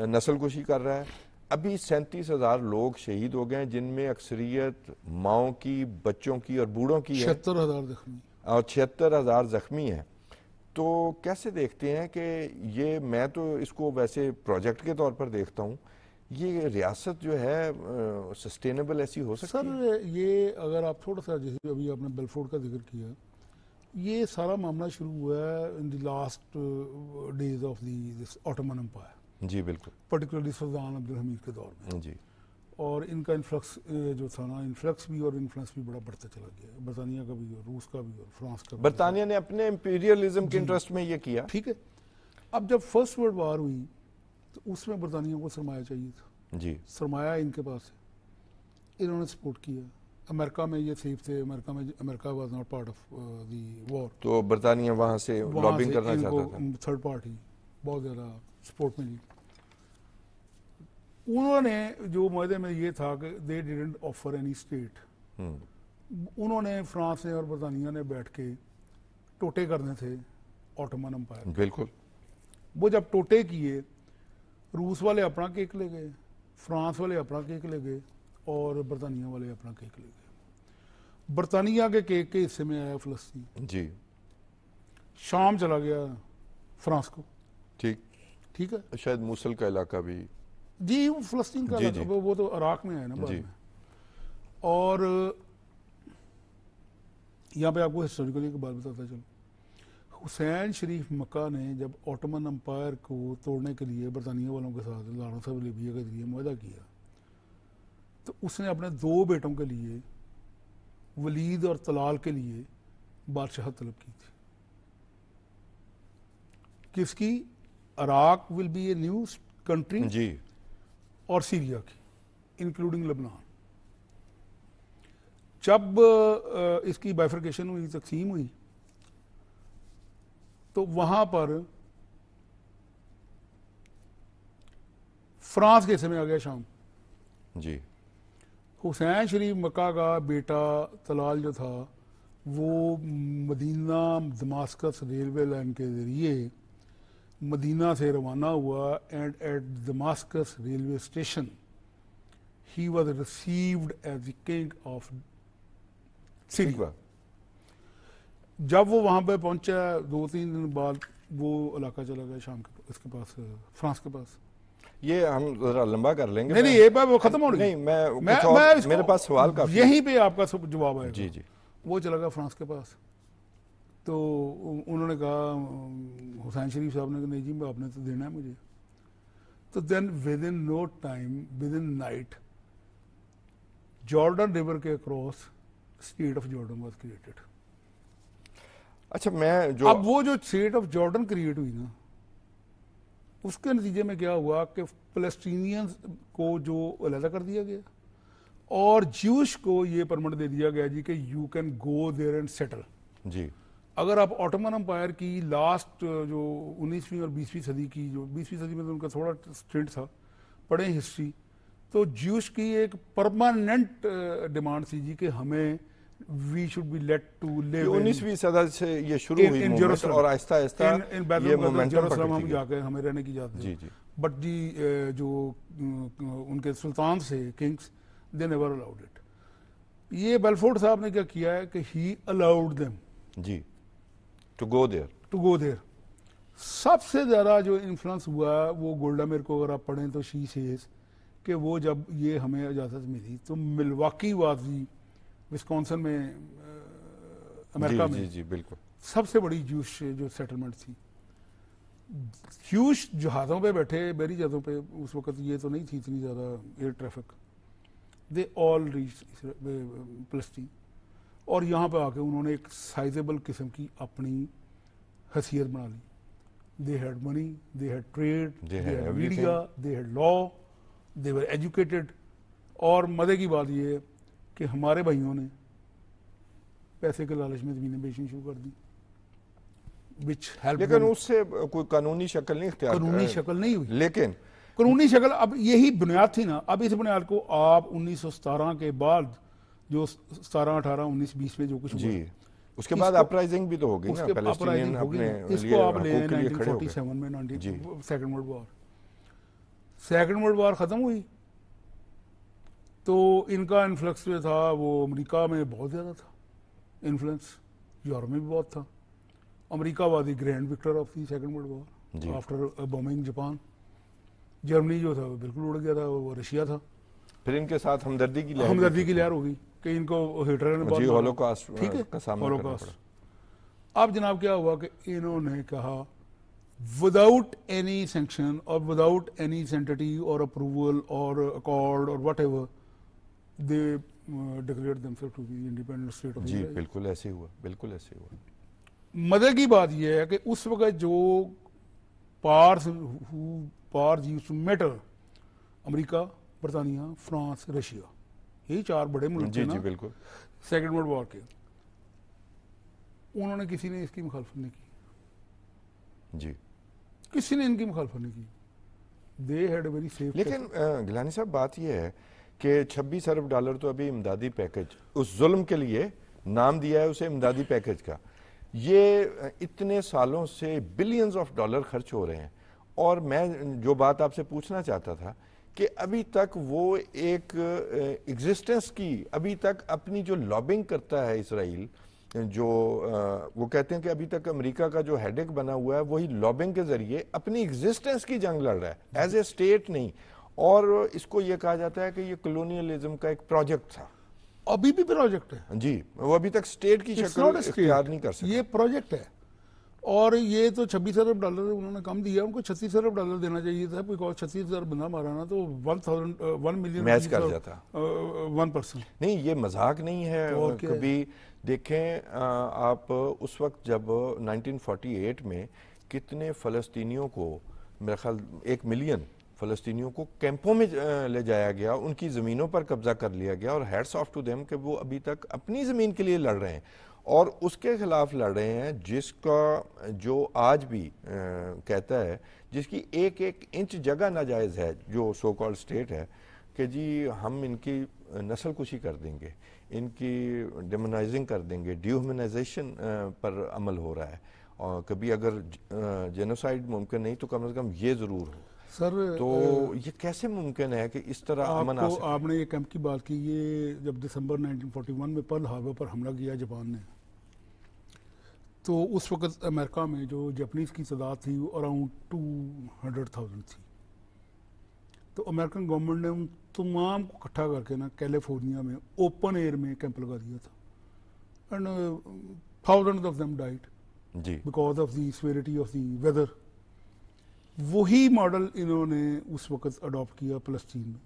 نسل کشی کر رہا ہے۔ ابھی 37,000 لوگ شہید ہو گئے ہیں، جن میں اکثریت ماؤں کی، بچوں کی اور بوڑھوں کی ہے، 76,000 زخمی اور 76,000 زخمی ہیں۔ تو کیسے دیکھتے ہیں کہ یہ، میں تو اس کو ویسے پروجیکٹ کے طور پر دیکھتا ہوں، یہ ریاست جو ہے سسٹینیبل ایسی ہو سکتی ہے؟ سر یہ اگر آپ تھوڑا سا جیسے ابھی آپ نے بیلفورڈ کا ذکر کیا، یہ سارا معاملہ شروع ہوا ہے in the last days of this Ottoman empire, جی بالکل، پرٹیکولرلی سلطان عبد الحمید کے دور میں، جی، اور ان کا انفلکس جو تھا نا، انفلکس بھی اور انفلوئنس بھی بڑا بڑھتا چلا گیا، برطانیہ کا بھی اور روس کا بھی اور فرانس کا بھی۔ برطانیہ نے اپنے امپیریلزم کے انٹرسٹ میں یہ کیا، ٹھیک ہے۔ اب جب فرسٹ ورلڈ وار ہوئی تو اس میں برطانیہ کو سرمایہ چاہیے تھا، جی، سرمایہ ان کے پاس ہے، انہوں نے سپورٹ کیا۔ امریکہ میں یہ سیف تھے، America was not part of the war, تو برطانیہ وہاں سے لابنگ کرنا چاہتا تھا، تھرڈ پارٹی بہت زیادہ سپورٹ ملی۔ انہوں نے جو معاہدے میں یہ تھا کہ they didn't offer any state, انہوں نے فرانس نے اور برطانیہ نے بیٹھ کے ٹوٹے کرنے تھے آٹومن امپائر، بالکل، وہ جب ٹوٹے کیے، روس والے اپنا کیک لے گئے، فرانس والے اپنا کیک لے گئے، اور برطانیہ والے اپنا کیک لے گئے۔ برطانیہ کے کیک کے حصے میں آیا فلسطین، جی، شام چلا گیا فرانس کو، ٹھیک ہے، شاید موصل کا علاقہ بھی، جی فلسطین کا علاقہ، وہ تو عراق میں ہے نا بعد میں۔ اور یہاں پہ آپ کو ہسٹوریکلی ایک بات بتاتا چلوں، حسین شریف مکہ نے جب آٹومن امپائر کو توڑنے کے لیے برطانیہ والوں کے ساتھ لارنس آف لیبیا کے ذریعے معاہدہ کیا، تو اس نے اپنے 2 بیٹوں کے لیے، ولید اور طلال کے لیے بادشاہت طلب کی تھی۔ کس کی؟ Iraq will be a new country, جی، اور سیریا کی انکلوڈنگ لبنان۔ جب اس کی بائفرکیشن ہوئی، تقسیم ہوئی، تو وہاں پر فرانس کے حصے میں آ گیا شام۔ جی، حسین شریف مکہ کا بیٹا طلال جو تھا وہ مدینہ دماسکس ریلوے لائن کے ذریعے مدینہ سے روانہ ہوا، and at Damascus railway station he was received as the king of Syria. جب وہ وہاں پہ پہنچا 2-3 دن بعد وہ علاقہ چلا گیا شام کے، اس کے پاس، فرانس کے پاس۔ یہ ہم ذرا لمبا کر لیں گے، نہیں یہ بات وہ ختم ہو رہی نہیں، میں میرے پاس سوال کافی، یہیں پہ آپ کا جواب آئے گا۔ جی جی، وہ چلا گیا فرانس کے پاس، تو انہوں نے کہا حسین شریف صاحب نے کہا نہیں جی آپ نے تو دینا ہے مجھے، تو then within no time, within night, Jordan river کے across state of Jordan was created. اچھا، میں جو اب وہ جو اسٹیٹ آف جارڈن کریٹ ہوئی نا، اس کے نتیجے میں کیا ہوا کہ فلسطینینز کو جو علیحدہ کر دیا گیا، اور جیوش کو یہ پرمٹ دے دیا گیا جی کہ you can go there and settle. جی، اگر آپ آٹومن امپائر کی لاسٹ جو 19ویں اور 20ویں صدی کی، جو 20ویں صدی میں تو ان کا تھوڑا اسٹینٹ تھا، پڑھیں ہسٹری، تو جیوش کی ایک پرماننٹ ڈیمانڈ تھی جی کہ ہمیں we should be let to leave 19ویں صدی سے یہ شروع ہوئی موومنٹ اور آہستہ آہستہ یہ مومنٹم جیروسلم ہم جا کے ہمیں رہنے کی اجازت جی جی بٹ جی جو ان کے سلطان سے kings they never allowed it. یہ بیلفورڈ صاحب نے کیا کیا ہے کہ ہی الاؤڈ دیم جی ٹو گو دیئر. سب سے زیادہ جو انفلوئنس ہوا وہ گولڈا میئر کو اگر آپ پڑھیں تو شی سیز کہ وہ جب یہ ہمیں اجازت ملی تو ملواکی واضی وسکونسن میں امریکہ میں جی بالکل سب سے بڑی جوش جو سیٹلمنٹ تھی. ہیوش جہازوں پہ بیٹھے بحری جہازوں پہ اس وقت یہ تو نہیں تھی اتنی زیادہ ایئر ٹریفک. دے آل ریچ فلسطین اور یہاں پہ آ کے انہوں نے ایک سائزیبل قسم کی اپنی حیثیت بنا لی. They had money, they had trade, they had media, they had law, they were educated. اور مزے کی بات یہ ہے کہ ہمارے بھائیوں نے پیسے کے لالچ میں زمینیں بیچنی شروع کر دی. لیکن اس سے کوئی قانونی شکل نہیں اختیار قانونی شکل نہیں ہوئی, لیکن قانونی شکل اب یہی بنیاد تھی نا. اب اس بنیاد کو آپ 1917 کے بعد جو 17, 18, 19, 20 میں جو کچھ جی اس کے بعد اپرائزنگ بھی تو ہو گئی نا, فلسطینین اپنے اس کو آپ لے 1947 میں second world war. Second world war ختم ہوئی تو ان کا انفلکس جو تھا وہ امریکہ میں بہت زیادہ تھا, انفلوئنس یورپ میں بھی بہت تھا. America was the grand victor of the second world war after bombing Japan. جرمنی جو تھا وہ بالکل اڑ گیا تھا, وہ رشیا تھا. پھر ان کے ساتھ ہمدردی کی لہر ہو گئی کہ ان کو ہٹلر نے جی ہولوکاسٹ ٹھیک ہے ہولوکاسٹ. اب جناب کیا ہوا کہ انہوں نے کہا وداؤٹ اینی سینکشن اور وداؤٹ اینی سینٹٹی اور اپروول اور اکارڈ اور whatever they declared themselves to be independent state of جی بالکل ایسے ہوا, بالکل ایسے ہوا. مزے کی بات یہ ہے کہ اس وقت جو پارز یوزڈ ٹو میٹر امریکہ, برطانیہ, فرانس, رشیا, یہی 4 بڑے ملک تھے نا بالکل سیکنڈ ورلڈ وار کے. انہوں نے کسی نے اس کی مخالفت نہیں کی جی, کسی نے ان کی مخالفت نہیں کی. They had a very safe. لیکن گیلانی صاحب بات یہ ہے کہ $26 ارب تو ابھی امدادی پیکج اس ظلم کے لیے نام دیا ہے اسے امدادی پیکج کا. یہ اتنے سالوں سے بلینز آف ڈالر خرچ ہو رہے ہیں, اور میں جو بات آپ سے پوچھنا چاہتا تھا کہ ابھی تک وہ ایک ایگزسٹنس کی, ابھی تک اپنی جو لابنگ کرتا ہے اسرائیل, جو وہ کہتے ہیں کہ ابھی تک امریکہ کا جو ہیڈ ایک بنا ہوا ہے وہی لابنگ کے ذریعے اپنی ایگزسٹنس کی جنگ لڑ رہا ہے, ایز اے اسٹیٹ نہیں. اور اس کو یہ کہا جاتا ہے کہ یہ کلونیلزم کا ایک پروجیکٹ تھا. ابھی بھی پروجیکٹ ہے جی, وہ ابھی تک اسٹیٹ کی شکل اختیار نہیں کر سکتا. یہ پروجیکٹ ہے, اور یہ تو $26 ارب انہوں نے کم دیا. ان کو $36 ارب دینا چاہیے تھا, بیکاز 36,000 بندہ مارا نا تو 1 ملین میچ کر جاتا. 1%. نہیں, یہ مذاق نہیں ہے. کبھی دیکھیں آپ اس وقت جب 1948 میں کتنے فلسطینیوں کو, میرا خیال 1 ملین فلسطینیوں کو کیمپوں میں لے جایا گیا, ان کی زمینوں پر قبضہ کر لیا گیا, اور ہیٹس آف ٹو دیم کہ وہ ابھی تک اپنی زمین کے لیے لڑ رہے ہیں اور اس کے خلاف لڑ رہے ہیں جس کا جو آج بھی کہتا ہے, جس کی ایک انچ جگہ ناجائز ہے, جو سو کالڈ اسٹیٹ ہے, کہ جی ہم ان کی نسل کشی کر دیں گے, ان کی ڈیمونائزنگ کر دیں گے, ڈیہیومنائزیشن پر عمل ہو رہا ہے, اور کبھی اگر جینوسائیڈ ممکن نہیں تو کم از کم یہ ضرور ہو. سر تو یہ کیسے ممکن ہے کہ اس طرح امن آ سکے؟ آپ نے یہ کیمپ کی بات کی, یہ جب دسمبر 1941 میں پرل ہاربر پر حملہ کیا جاپان نے, تو اس وقت امریکہ میں جو جاپنیز کی تعداد تھی وہ اراؤنڈ 200,000 تھی. تو امریکن گورنمنٹ نے ان تمام کو اکٹھا کر کے نا کیلیفورنیا میں اوپن ایئر میں کیمپ لگا دیا تھا, and thousands of them died because of the severity of the weather. وہی ماڈل انہوں نے اس وقت اڈاپٹ کیا فلسطین میں,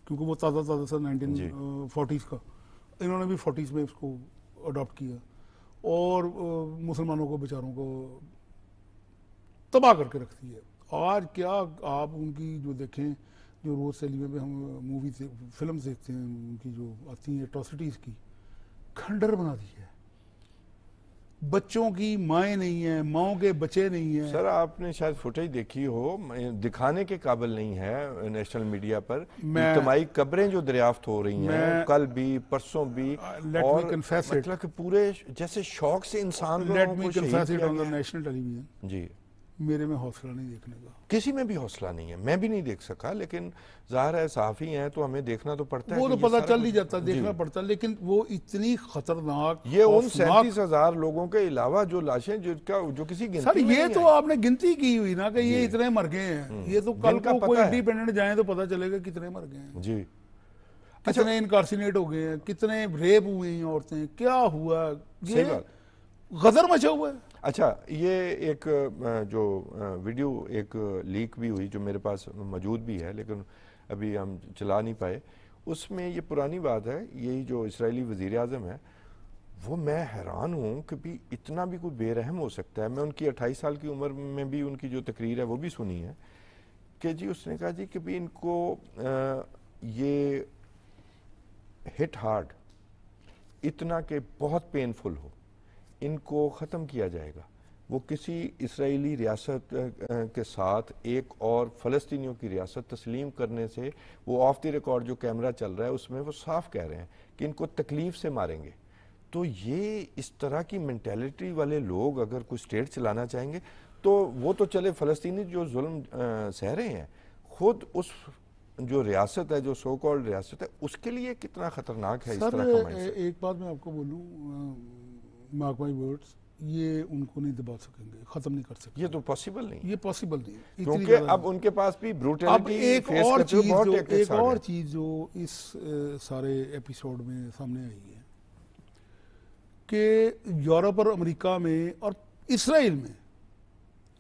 کیونکہ وہ تازہ تھا 1940s کا. انہوں نے بھی 40s میں اس کو اڈاپٹ کیا, اور مسلمانوں کو بیچاروں کو تباہ کر کے رکھ دی ہے. آج کیا آپ ان کی جو دیکھیں, جو روز سیلیمے پہ ہم موویز فلمز دیکھتے ہیں, ان کی جو آتی ہیں اٹراسٹیز کی, کھنڈر بنا دی ہے. بچوں کی مائیں نہیں ہیں، ماؤں کے بچے نہیں ہیں. سر آپ نے شاید فوٹیج دیکھی ہو، دکھانے کے قابل نہیں ہے نیشنل میڈیا پر. اجتماعی قبریں جو دریافت ہو رہی ہیں کل بھی پرسوں بھی، اور مطلب کہ پورے جیسے شوق سے انسان لوگوں کو شہید کیا گیا. نیشنل ٹیلی ویژن جی میرے میں حوصلہ نہیں دیکھنے کا، کسی میں بھی حوصلہ نہیں ہے، میں بھی نہیں دیکھ سکا، لیکن ظاہر ہے صحافی ہیں تو ہمیں دیکھنا تو پڑتا ہے. وہ تو پتہ چل ہی جاتا، دیکھنا پڑتا، لیکن وہ اتنی خطرناک. یہ ان 37,000 لوگوں کے علاوہ جو لاشیں جو کسی گنتی سر یہ تو آپ نے گنتی کی ہوئی نا کہ یہ اتنے مر گئے ہیں، یہ تو کل کو کوئی انڈیپینڈنٹ جائیں تو پتہ چلے گا کتنے مر گئے ہیں. جی کتنے انکارسینیٹ ہو گئے ہیں، کتنے ریپ ہوئے ہیں عورتیں، کیا ہوا، یہ غدر مچا ہوا ہے. اچھا یہ ایک جو ویڈیو ایک لیک بھی ہوئی جو میرے پاس موجود بھی ہے لیکن ابھی ہم چلا نہیں پائے، اس میں یہ پرانی بات ہے، یہی جو اسرائیلی وزیر اعظم ہے وہ میں حیران ہوں کہ بھی اتنا بھی کوئی بے رحم ہو سکتا ہے. میں ان کی 28 سال کی عمر میں بھی ان کی جو تقریر ہے وہ بھی سنی ہے کہ جی اس نے کہا جی کہ بھی ان کو یہ ہٹ ہارڈ اتنا کہ بہت پینفل ہو، ان کو ختم کیا جائے گا. وہ کسی اسرائیلی ریاست کے ساتھ ایک اور فلسطینیوں کی ریاست تسلیم کرنے سے، وہ آف دی ریکارڈ جو کیمرہ چل رہا ہے اس میں وہ صاف کہہ رہے ہیں کہ ان کو تکلیف سے ماریں گے. تو یہ اس طرح کی مینٹیلٹی والے لوگ اگر کوئی سٹیٹ چلانا چاہیں گے تو وہ تو چلے فلسطینی جو ظلم سہ رہے ہیں، خود اس جو ریاست ہے جو سو کالڈ ریاست ہے اس کے لیے کتنا خطرناک ہے اس طرح کا مائنڈ سیٹ. ایک بات میں آپ کو بولوں، مارک مائی ورڈز، یہ ان کو نہیں دبا سکیں گے، ختم نہیں کر سکیں گے. یہ تو پاسبل نہیں، یہ پاسبل نہیں، کیونکہ اب ان کے پاس بھی بروٹیلٹی ایک اور چیز جو اس سارے ایپیسوڈ میں سامنے آئی ہے کہ یورپ اور امریکہ میں اور اسرائیل میں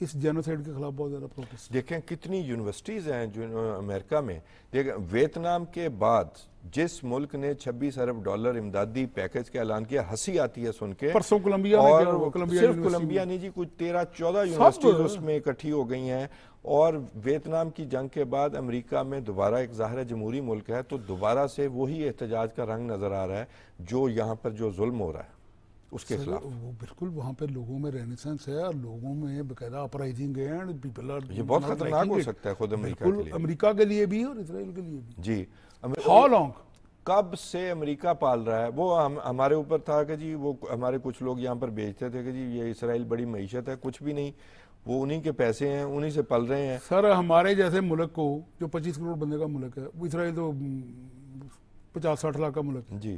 اس جینوسائیڈ کے خلاف بہت زیادہ پروٹیسٹ. دیکھیں کتنی یونیورسٹیز ہیں جو امریکہ میں، دیکھیں ویتنام کے بعد جس ملک نے $26 ارب امدادی پیکج کا اعلان کیا، ہنسی آتی ہے سن کے. پرسوں کولمبیا میں کیا ہوا، صرف کولمبیا نہیں جی، کچھ 13-14 یونیورسٹیز اس میں اکٹھی ہو گئی ہیں. اور ویتنام کی جنگ کے بعد امریکہ میں دوبارہ ایک ظاہر جمہوری ملک ہے تو دوبارہ سے وہی احتجاج کا رنگ نظر آ رہا ہے جو یہاں پر جو ظلم ہو رہا ہے اس کے خلاف. وہ بالکل وہاں پہ لوگوں میں رینیسنس ہے اور لوگوں میں باقاعدہ اپرائزنگ ہے، پیپل آر. یہ بہت خطرناک ہو سکتا ہے خود امریکہ کے لیے، امریکہ کے لیے بھی اور اسرائیل کے لیے بھی. جی ہاؤ لانگ کب سے امریکہ پال رہا ہے، وہ ہمارے اوپر تھا کہ جی وہ ہمارے کچھ لوگ یہاں پر بیچتے تھے کہ جی یہ اسرائیل بڑی معیشت ہے، کچھ بھی نہیں، وہ انہی کے پیسے ہیں، انہی سے پل رہے ہیں. سر ہمارے جیسے ملک کو جو 25 کروڑ بندے کا ملک ہے، وہ اسرائیل تو 50-60 لاکھ کا ملک ہے، جی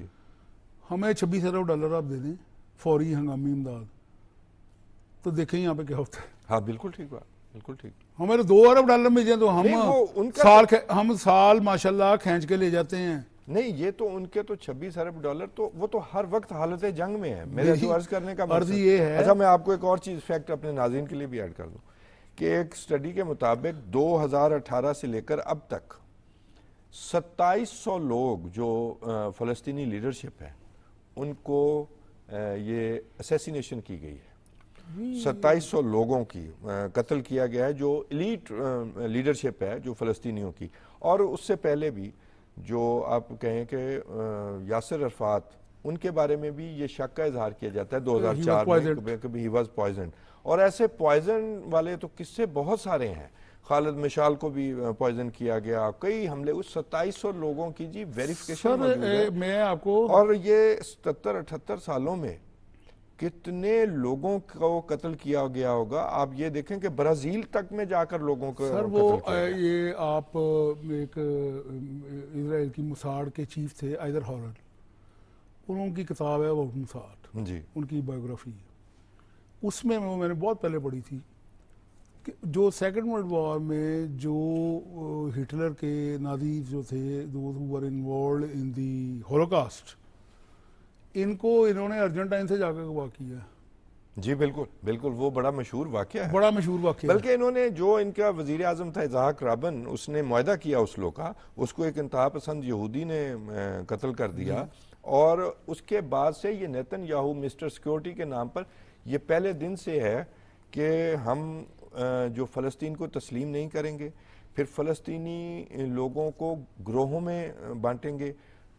ہمیں $26 ارب آپ دے دیں فوری ہنگامی امداد، تو دیکھیں یہاں پہ کیا ہوتا ہے. ہاں بالکل ٹھیک بات، بالکل ٹھیک. ہمیں $2 ارب مل جائیں تو ہم سال ماشاءاللہ کھینچ کے لے جاتے ہیں. نہیں یہ تو ان کے تو $26 ارب تو وہ تو ہر وقت حالت جنگ میں ہے. میرے جو عرض کرنے کا مقصد یہ ہے. اچھا میں آپ کو ایک اور چیز فیکٹ اپنے ناظرین کے لیے بھی ایڈ کر دوں کہ ایک سٹڈی کے مطابق 2018 سے لے کر اب تک 2700 لوگ جو فلسطینی لیڈرشپ ہے ان کو یہ اسیسینیشن کی گئی ہے. 2700 لوگوں کی قتل کیا گیا ہے جو ایلیٹ لیڈرشپ ہے جو فلسطینیوں کی. اور اس سے پہلے بھی جو آپ کہیں کہ یاسر عرفات، ان کے بارے میں بھی یہ شک کا اظہار کیا جاتا ہے 2004 میں کہ ہی واز پوائزنڈ. اور ایسے پوائزن والے تو قصے بہت سارے ہیں. خالد مشال کو بھی پوائزن کیا گیا، کئی حملے، اس 2700 لوگوں کی جی ویریفیکیشن موجود ہے. میں آپ کو اور یہ 77-78 سالوں میں کتنے لوگوں کو قتل کیا گیا ہوگا. آپ یہ دیکھیں کہ برازیل تک میں جا کر لوگوں کو سر وہ یہ آپ ایک اسرائیل کی موساڈ کے چیف تھے آئدر ہالنڈ، انہوں کی کتاب ہے وہ موساڈ، جی ان کی بایوگرافی ہے. اس میں میں نے بہت پہلے پڑھی تھی کہ جو سیکنڈ ورلڈ وار میں جو ہٹلر کے نازی جو تھے those who were involved in the holocaust, ان کو انہوں نے ارجنٹائن سے جا کے اغوا کیا. جی بالکل بالکل، وہ بڑا مشہور واقعہ ہے، بڑا مشہور واقعہ. بلکہ انہوں نے جو ان کا وزیر اعظم تھا اسحاق رابن، اس نے معاہدہ کیا اس لوگ کا، اس کو ایک انتہا پسند یہودی نے قتل کر دیا. اور اس کے بعد سے یہ نیتن یاہو مسٹر سیکورٹی کے نام پر یہ پہلے دن سے ہے کہ ہم جو فلسطین کو تسلیم نہیں کریں گے، پھر فلسطینی لوگوں کو گروہوں میں بانٹیں گے،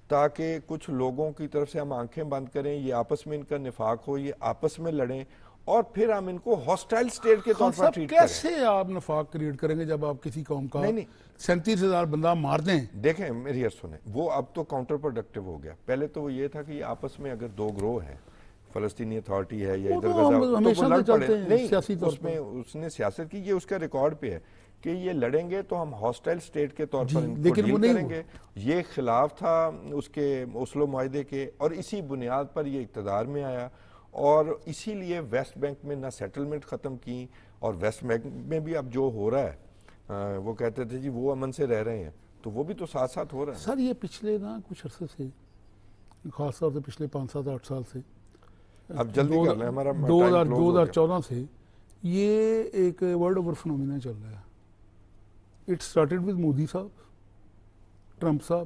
تاکہ کچھ لوگوں کی طرف سے ہم آنکھیں بند کریں، یہ آپس میں ان کا نفاق ہو، یہ آپس میں لڑیں اور پھر ہم ان کو ہاسٹائل سٹیٹ کے طور پر ٹریٹ کریں. کیسے آپ نفاق کریٹ کریں گے جب آپ کسی قوم کا 37,000 بندہ مار دیں؟ دیکھیں میری عرض سنیں، وہ اب تو کاؤنٹر پروڈکٹیو ہو گیا. پہلے تو وہ یہ تھا کہ یہ آپس میں اگر دو گروہ ہیں، فلسطینی اتھارٹی ہے یا ادھر غزہ، ہمیشہ تو وہ لڑ چلتے پڑے. ہیں نہیں، سیاسی طور اس میں اس نے سیاست کی، یہ اس کا ریکارڈ پہ ہے کہ یہ لڑیں گے تو ہم ہاسٹائل سٹیٹ کے طور پر ان کو ڈیل کریں گے. یہ خلاف تھا اس کے اوسلو معاہدے کے، اور اسی بنیاد پر یہ اقتدار میں آیا. اور اسی لیے ویسٹ بینک میں نہ سیٹلمنٹ ختم کی، اور ویسٹ بینک میں بھی اب جو ہو رہا ہے، وہ کہتے تھے جی وہ امن سے رہ رہے ہیں، تو وہ بھی تو ساتھ ساتھ ہو رہا ہے. سر یہ پچھلے کچھ عرصے سے، خاص طور سے پچھلے 5-7-8 سال سے، اب جلدی کر لیں، ہمارا 2014 سے یہ ایک ورلڈ اوور فنومینا چل رہا ہے. اٹ سٹارٹڈ ود مودی صاحب، ٹرمپ صاحب،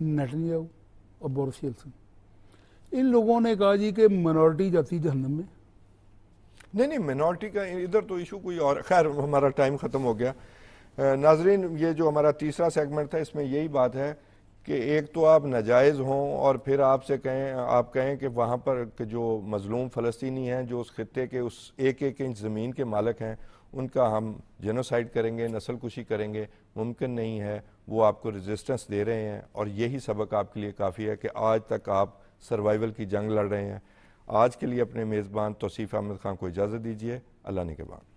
نیتن یاہو اور بورس یلسن. ان لوگوں نے کہا جی کہ منورٹی جاتی جہنم میں. نہیں منورٹی کا ادھر تو ایشو کوئی اور. خیر ہمارا ٹائم ختم ہو گیا. ناظرین، یہ جو ہمارا تیسرا سیگمنٹ تھا، اس میں یہی بات ہے کہ ایک تو آپ ناجائز ہوں اور پھر آپ کہیں کہ وہاں پر کہ جو مظلوم فلسطینی ہیں، جو اس خطے کے اس ایک انچ زمین کے مالک ہیں، ان کا ہم جینوسائیڈ کریں گے، نسل کشی کریں گے، ممکن نہیں ہے. وہ آپ کو ریزسٹنس دے رہے ہیں، اور یہی سبق آپ کے لیے کافی ہے کہ آج تک آپ سروائیول کی جنگ لڑ رہے ہیں. آج کے لیے اپنے میزبان توصیف احمد خان کو اجازت دیجیے. اللہ نگہبان.